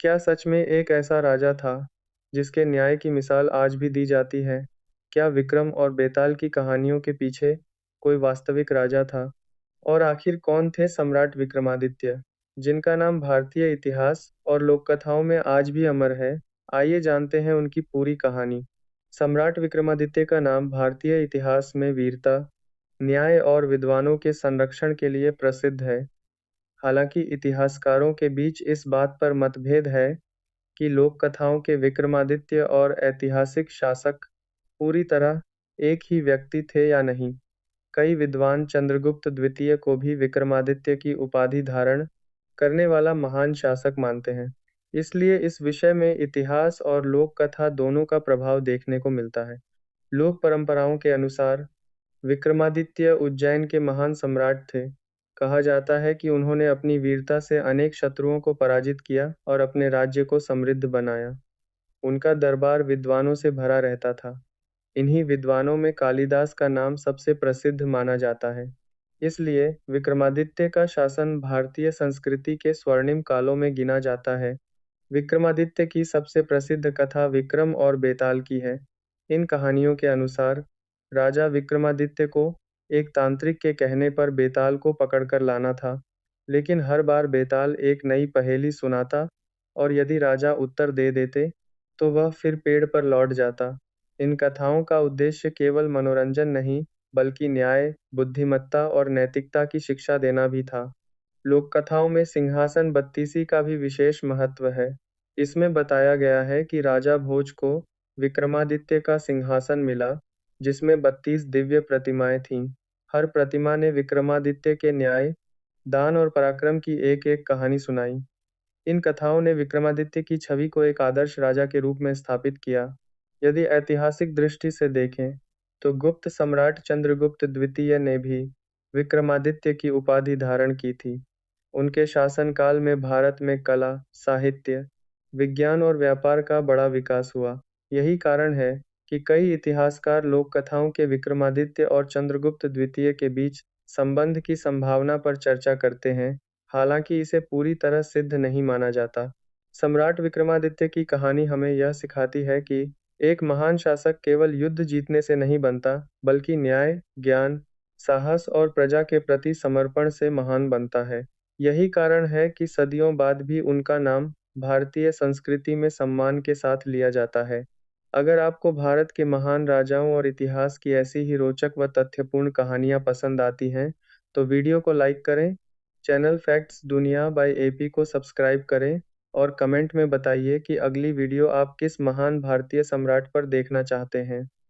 क्या सच में एक ऐसा राजा था, जिसके न्याय की मिसाल आज भी दी जाती है? क्या विक्रम और बेताल की कहानियों के पीछे कोई वास्तविक राजा था? और आखिर कौन थे सम्राट विक्रमादित्य, जिनका नाम भारतीय इतिहास और लोक कथाओं में आज भी अमर है? आइए जानते हैं उनकी पूरी कहानी। सम्राट विक्रमादित्य का नाम भारतीय इतिहास में वीरता, न्याय और विद्वानों के संरक्षण के लिए प्रसिद्ध है। हालांकि इतिहासकारों के बीच इस बात पर मतभेद है कि लोक कथाओं के विक्रमादित्य और ऐतिहासिक शासक पूरी तरह एक ही व्यक्ति थे या नहीं। कई विद्वान चंद्रगुप्त द्वितीय को भी विक्रमादित्य की उपाधि धारण करने वाला महान शासक मानते हैं। इसलिए इस विषय में इतिहास और लोक कथा दोनों का प्रभाव देखने को मिलता है। लोक परंपराओं के अनुसार विक्रमादित्य उज्जैन के महान सम्राट थे। कहा जाता है कि उन्होंने अपनी वीरता से अनेक शत्रुओं को पराजित किया और अपने राज्य को समृद्ध बनाया। उनका दरबार विद्वानों से भरा रहता था। इन्हीं विद्वानों में कालिदास का नाम सबसे प्रसिद्ध माना जाता है। इसलिए विक्रमादित्य का शासन भारतीय संस्कृति के स्वर्णिम कालों में गिना जाता है। विक्रमादित्य की सबसे प्रसिद्ध कथा विक्रम और बेताल की है। इन कहानियों के अनुसार राजा विक्रमादित्य को एक तांत्रिक के कहने पर बेताल को पकड़कर लाना था, लेकिन हर बार बेताल एक नई पहेली सुनाता और यदि राजा उत्तर दे देते, तो वह फिर पेड़ पर लौट जाता। इन कथाओं का उद्देश्य केवल मनोरंजन नहीं, बल्कि न्याय, बुद्धिमत्ता और नैतिकता की शिक्षा देना भी था। लोक कथाओं में सिंहासन बत्तीसी का भी विशेष महत्व है। इसमें बताया गया है कि राजा भोज को विक्रमादित्य का सिंहासन मिला, जिसमें 32 दिव्य प्रतिमाएं थीं। हर प्रतिमा ने विक्रमादित्य के न्याय, दान और पराक्रम की एक-एक कहानी सुनाई। इन कथाओं ने विक्रमादित्य की छवि को एक आदर्श राजा के रूप में स्थापित किया। यदि ऐतिहासिक दृष्टि से देखें, तो गुप्त सम्राट चंद्रगुप्त द्वितीय ने भी विक्रमादित्य की उपाधि धारण की थी। उनके शासनकाल में भारत में कला, साहित्य, विज्ञान और व्यापार का बड़ा विकास हुआ। यही कारण है कि कई इतिहासकार लोक कथाओं के विक्रमादित्य और चंद्रगुप्त द्वितीय के बीच संबंध की संभावना पर चर्चा करते हैं, हालांकि इसे पूरी तरह सिद्ध नहीं माना जाता। सम्राट विक्रमादित्य की कहानी हमें यह सिखाती है कि एक महान शासक केवल युद्ध जीतने से नहीं बनता, बल्कि न्याय, ज्ञान, साहस और प्रजा के प्रति समर्पण से महान बनता है। यही कारण है कि सदियों बाद भी उनका नाम भारतीय संस्कृति में सम्मान के साथ लिया जाता है। अगर आपको भारत के महान राजाओं और इतिहास की ऐसी ही रोचक व तथ्यपूर्ण कहानियां पसंद आती हैं, तो वीडियो को लाइक करें, चैनल फैक्ट्स दुनिया बाय एपी को सब्सक्राइब करें और कमेंट में बताइए कि अगली वीडियो आप किस महान भारतीय सम्राट पर देखना चाहते हैं।